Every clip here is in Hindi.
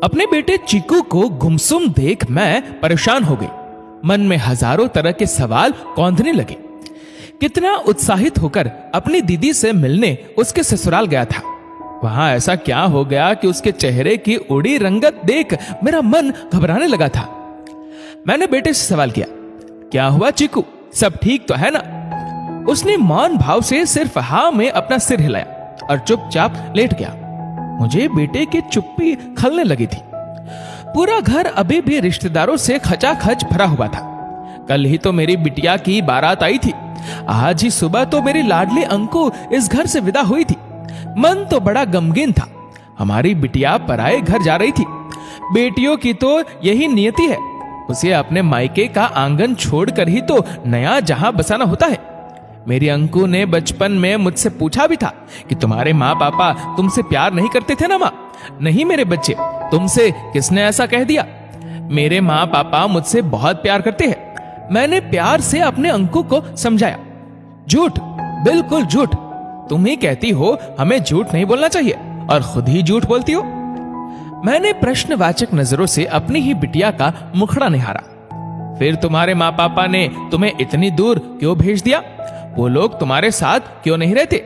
अपने बेटे चीकू को गुमसुम देख मैं परेशान हो गई। मन में हजारों तरह के सवाल कौंधने लगे। कितना उत्साहित होकर अपनी दीदी से मिलने उसके ससुराल गया था, वहां ऐसा क्या हो गया कि उसके चेहरे की उड़ी रंगत देख मेरा मन घबराने लगा था। मैंने बेटे से सवाल किया, क्या हुआ चीकू, सब ठीक तो है ना? उसने मौन भाव से सिर्फ हाँ में अपना सिर हिलाया और चुपचाप लेट गया। मुझे बेटे की चुप्पी खलने लगी थी। पूरा घर अभी भी रिश्तेदारों से खचाखच भरा हुआ था। कल ही तो मेरी बिटिया की बारात आई थी, आज ही सुबह तो मेरी लाडली अंकु इस घर से विदा हुई थी। मन तो बड़ा गमगीन था। हमारी बिटिया पराए घर जा रही थी। बेटियों की तो यही नियति है, उसे अपने मायके का आंगन छोड़कर ही तो नया जहां बसाना होता है। मेरी अंकु ने बचपन में मुझसे पूछा भी था कि तुम्हारे माँ पापा तुमसे प्यार नहीं करते थे ना माँ? नहीं मेरे बच्चे, तुमसे किसने ऐसा कह दिया? मेरे माँ पापा मुझसे बहुत प्यार करते हैं। मैंने प्यार से अपने अंकु को समझाया। झूठ, बिल्कुल झूठ। तुम ही कहती हो हमें झूठ नहीं बोलना चाहिए और खुद ही झूठ बोलती हो। मैंने प्रश्नवाचक नजरों से अपनी ही बिटिया का मुखड़ा निहारा। फिर तुम्हारे माँ पापा ने तुम्हें इतनी दूर क्यों भेज दिया? वो लोग तुम्हारे साथ क्यों नहीं रहते?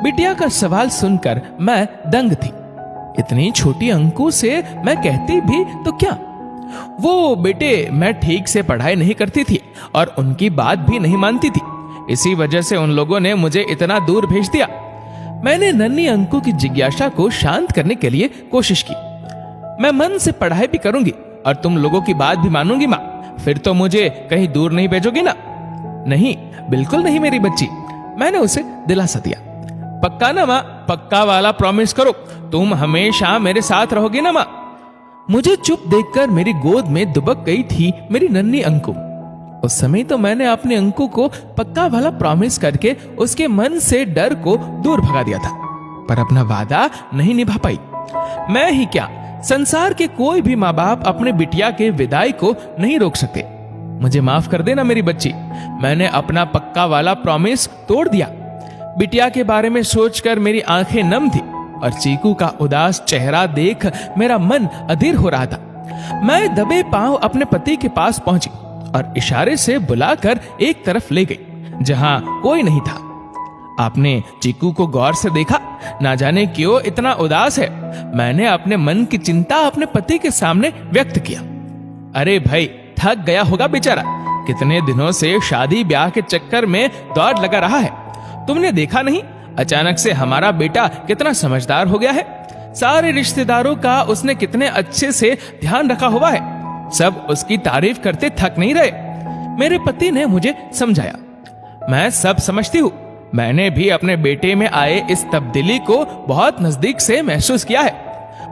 बिटिया का सवाल सुनकर मैं दंग थी। इतनी छोटी अंकु से मैं कहती भी तो क्या? वो बेटे, मैं ठीक से पढ़ाई नहीं करती थी और उनकी बात भी नहीं मानती थी, इसी वजह से उन लोगों ने मुझे इतना दूर भेज दिया। मैंने नन्ही अंकु की जिज्ञासा को शांत करने के लिए कोशिश की। मैं मन से पढ़ाई भी करूंगी और तुम लोगों की बात भी मानूंगी माँ, फिर तो मुझे कहीं दूर नहीं भेजोगी ना? नहीं, बिल्कुल नहीं मेरी बच्ची, मैंने उसे दिलासा दिया। पक्का ना माँ? पक्का वाला प्रॉमिस करो, तुम हमेशा मेरे साथ रहोगी ना माँ? मुझे चुप देखकर मेरी गोद में दुबक गई थी मेरी नन्ही अंकु। उस समय तो मैंने अपने अंकु को पक्का वाला प्रॉमिस करके उसके मन से डर को दूर भगा दिया था, पर अपना वादा नहीं निभा पाई। मैं ही क्या, संसार के कोई भी माँ बाप अपने बिटिया के विदाई को नहीं रोक सकते। मुझे माफ कर देना मेरी बच्ची, मैंने अपना पक्का वाला प्रॉमिस तोड़ दिया। बिटिया के बारे में सोचकर मेरी आंखें नम थी और चीकू का उदास चेहरा देख मेरा मन अधीर हो रहा था। मैं दबे पांव अपने पति के पास पहुंची और इशारे से बुलाकर एक तरफ ले गई जहां कोई नहीं था। आपने चीकू को गौर से देखा? ना जाने क्यों इतना उदास है। मैंने अपने मन की चिंता अपने पति के सामने व्यक्त किया। अरे भाई, थक गया होगा बेचारा, कितने दिनों से शादी ब्याह के चक्कर में दौड़ लगा रहा है। तुमने देखा नहीं, अचानक से हमारा बेटा कितना समझदार हो गया है। सारे रिश्तेदारों का उसने कितने अच्छे से ध्यान रखा हुआ है। सब उसकी तारीफ करते थक नहीं रहे। मेरे पति ने मुझे समझाया। मैं सब समझती हूँ, मैंने भी अपने बेटे में आए इस तब्दीली को बहुत नजदीक से महसूस किया है।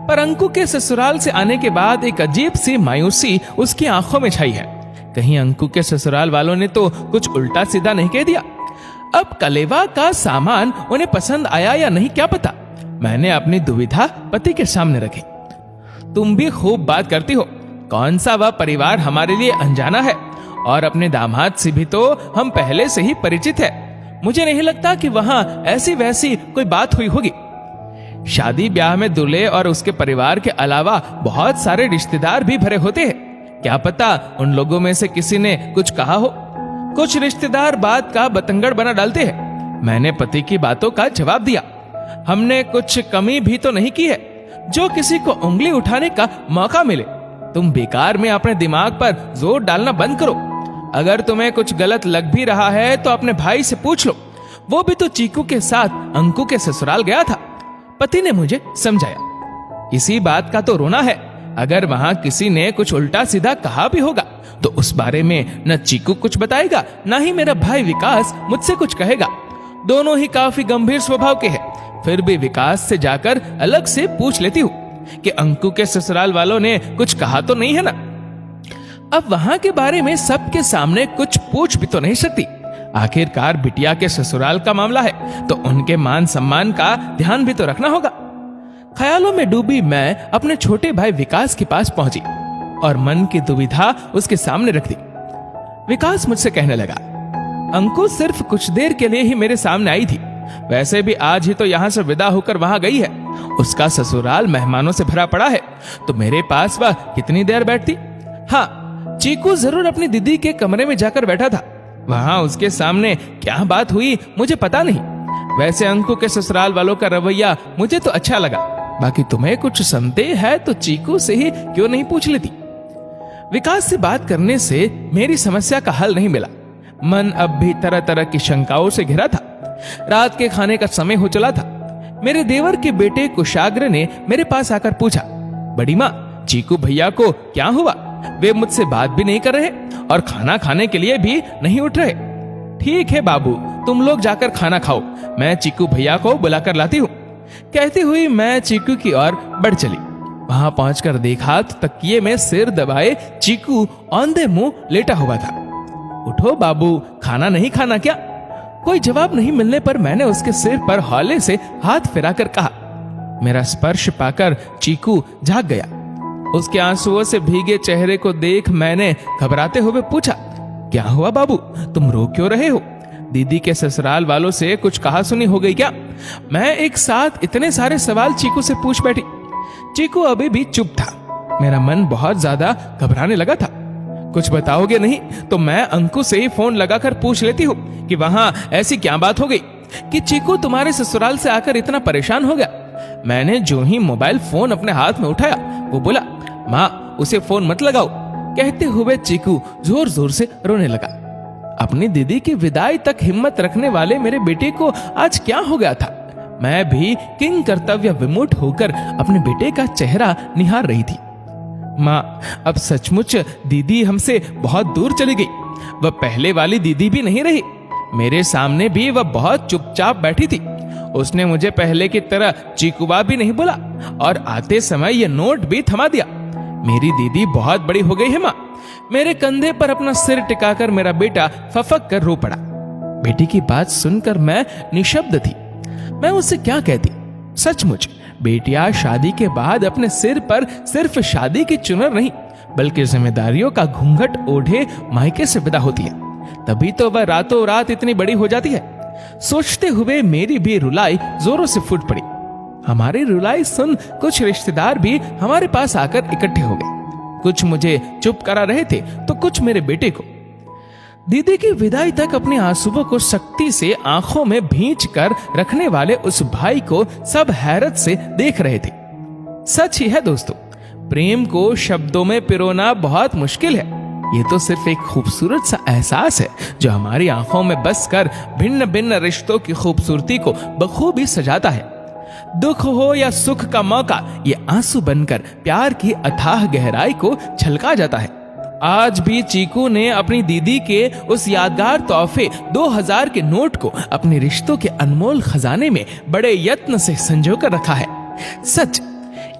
पर अंकु के ससुराल से आने के बाद एक अजीब सी मायूसी उसकी आंखों में छाई है। कहीं अंकु के ससुराल वालों ने तो कुछ उल्टा सीधा नहीं कह दिया? अब कलेवा का सामान उन्हें पसंद आया या नहीं क्या पता। मैंने अपनी दुविधा पति के सामने रखी। तुम भी खूब बात करती हो, कौन सा वह परिवार हमारे लिए अनजाना है? और अपने दामाद से भी तो हम पहले से ही परिचित है। मुझे नहीं लगता कि वहां ऐसी वैसी कोई बात हुई होगी। शादी ब्याह में दूल्हे और उसके परिवार के अलावा बहुत सारे रिश्तेदार भी भरे होते हैं। क्या पता उन लोगों में से किसी ने कुछ कहा हो। कुछ रिश्तेदार बात का बतंगड़ बना डालते हैं। मैंने पति की बातों का जवाब दिया। हमने कुछ कमी भी तो नहीं की है जो किसी को उंगली उठाने का मौका मिले। तुम बेकार में अपने दिमाग पर जोर डालना बंद करो। अगर तुम्हें कुछ गलत लग भी रहा है तो अपने भाई से पूछ लो, वो भी तो चीकू के साथ अंकु के ससुराल गया था। पति ने मुझे समझाया। इसी बात का तो रोना है। अगर वहां किसी ने कुछ उल्टा सीधा कहा भी होगा तो उस बारे में न चीकू कुछ बताएगा, न ही मेरा भाई विकास मुझसे कुछ कहेगा। दोनों ही काफी गंभीर स्वभाव के हैं। फिर भी विकास से जाकर अलग से पूछ लेती हूँ कि अंकु के ससुराल वालों ने कुछ कहा तो नहीं है ना। अब वहां के बारे में सबके सामने कुछ पूछ भी तो नहीं सकती। आखिरकार बिटिया के ससुराल का मामला है तो उनके मान सम्मान का ध्यान भी तो रखना होगा। ख्यालों में डूबी मैं अपने छोटे भाई विकास के पास पहुंची और मन की दुविधा उसके सामने रख दी। विकास मुझसे कहने लगा, अंकु सिर्फ कुछ देर के लिए ही मेरे सामने आई थी, वैसे भी आज ही तो यहाँ से विदा होकर वहां गई है। उसका ससुराल मेहमानों से भरा पड़ा है तो मेरे पास वह कितनी देर बैठती। हाँ, चीकू जरूर अपनी दीदी के कमरे में जाकर बैठा था। वहां उसके सामने क्या बात हुई मुझे पता नहीं। वैसे अंकु के ससुराल वालों का रवैया मुझे तो अच्छा लगा। बाकी तुम्हें कुछ संदेह है तो चीकू से ही क्यों नहीं पूछ लेती। विकास से बात करने से मेरी समस्या का हल नहीं मिला। मन अब भी तरह तरह की शंकाओं से घिरा था। रात के खाने का समय हो चला था। मेरे देवर के बेटे कुशाग्र ने मेरे पास आकर पूछा, बड़ी माँ, चीकू भैया को क्या हुआ? वे मुझसे बात भी नहीं कर रहे और खाना खाने के लिए भी नहीं उठ रहे। ठीक है बाबू, तुम लोग जाकर खाना खाओ, मैं चीकू भैया को बुलाकर लाती हूँ। कहती हुई मैं चीकू की ओर बढ़ चली। वहां पहुंचकर देखा तो तकिए में सिर दबाए चीकू औंधे मुंह लेटा हुआ था। उठो बाबू, खाना नहीं खाना क्या? कोई जवाब नहीं मिलने पर मैंने उसके सिर पर हौले से हाथ फिराकर कहा। मेरा स्पर्श पाकर चीकू जाग गया। उसके आंसुओं से भीगे चेहरे को देख मैंने घबराते हुए पूछा, क्या हुआ बाबू, तुम रो क्यों रहे हो? दीदी के ससुराल वालों से कुछ कहा सुनी हो गई क्या? मैं एक साथ इतने सारे सवाल चीकू से पूछ बैठी। चीकू अभी भी चुप था। मेरा मन बहुत ज्यादा घबराने लगा था। कुछ बताओगे नहीं तो मैं अंकु से ही फोन लगाकर पूछ लेती हूँ कि वहां ऐसी क्या बात हो गई कि चीकू तुम्हारे ससुराल से आकर इतना परेशान हो गया। मैंने जो ही मोबाइल फोन अपने हाथ में उठाया वो बोला, माँ उसे फोन मत लगाओ। कहते हुए चीकू जोर जोर से रोने लगा। अपनी दीदी की विदाई तक हिम्मत रखने वाले मेरे बेटे को आज क्या हो गया था? मैं भी किंग कर्तव्य विमुख होकर अपने बेटे का चेहरा निहार रही थी। माँ, अब सचमुच दीदी हमसे बहुत दूर चली गई। वह पहले वाली दीदी भी नहीं रही। मेरे सामने भी वह बहुत चुपचाप बैठी थी। उसने मुझे पहले की तरह चीकुआ भी नहीं बोला और आते समय यह नोट भी थमा दिया। मेरी दीदी बहुत बड़ी हो गई है माँ। मेरे कंधे पर अपना सिर टिकाकर मेरा बेटा फफक कर रो पड़ा। बेटी की बात सुनकर मैं निशब्द थी। मैं उससे क्या कहती? सचमुच बेटियां शादी के बाद अपने सिर पर सिर्फ शादी की चुनर नहीं बल्कि जिम्मेदारियों का घूंघट ओढ़े मायके से विदा होती है। तभी तो वह रातों रात इतनी बड़ी हो जाती है। सोचते हुए मेरी भी रुलाई जोरों से फूट पड़ी। हमारी रुलाई सुन कुछ रिश्तेदार भी हमारे पास आकर इकट्ठे हो गए। कुछ मुझे चुप करा रहे थे तो कुछ मेरे बेटे को। दीदी की विदाई तक अपने आंसुओं को सख्ती से आंखों में भींच कर रखने वाले उस भाई को सब हैरत से देख रहे थे। सच ही है दोस्तों, प्रेम को शब्दों में पिरोना बहुत मुश्किल है। ये तो सिर्फ एक खूबसूरत सा एहसास है जो हमारी आंखों में बस कर भिन्न भिन्न रिश्तों की खूबसूरती को बखूबी सजाता है। दुख हो या सुख का मौका, ये आंसू बनकर प्यार की अथाह गहराई को छलका जाता है। आज भी चीकू ने अपनी दीदी के उस यादगार तोहफे 2000 के नोट को अपने रिश्तों के अनमोल खजाने में बड़े यत्न से संजो कर रखा है। सच,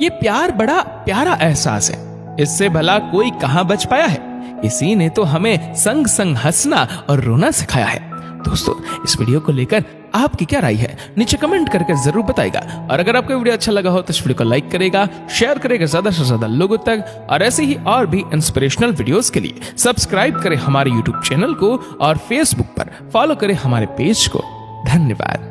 ये प्यार बड़ा प्यारा एहसास है। इससे भला कोई कहां बच पाया है? इसी ने तो हमें संग संग हंसना और रोना सिखाया है। दोस्तों, इस वीडियो को लेकर आपकी क्या राय है नीचे कमेंट करके जरूर बताइएगा। और अगर आपको वीडियो अच्छा लगा हो तो इस वीडियो को लाइक करेगा, शेयर करेगा ज्यादा से ज्यादा लोगों तक। और ऐसे ही और भी इंस्पिरेशनल वीडियोस के लिए सब्सक्राइब करें हमारे यूट्यूब चैनल को और फेसबुक पर फॉलो करें हमारे पेज को। धन्यवाद।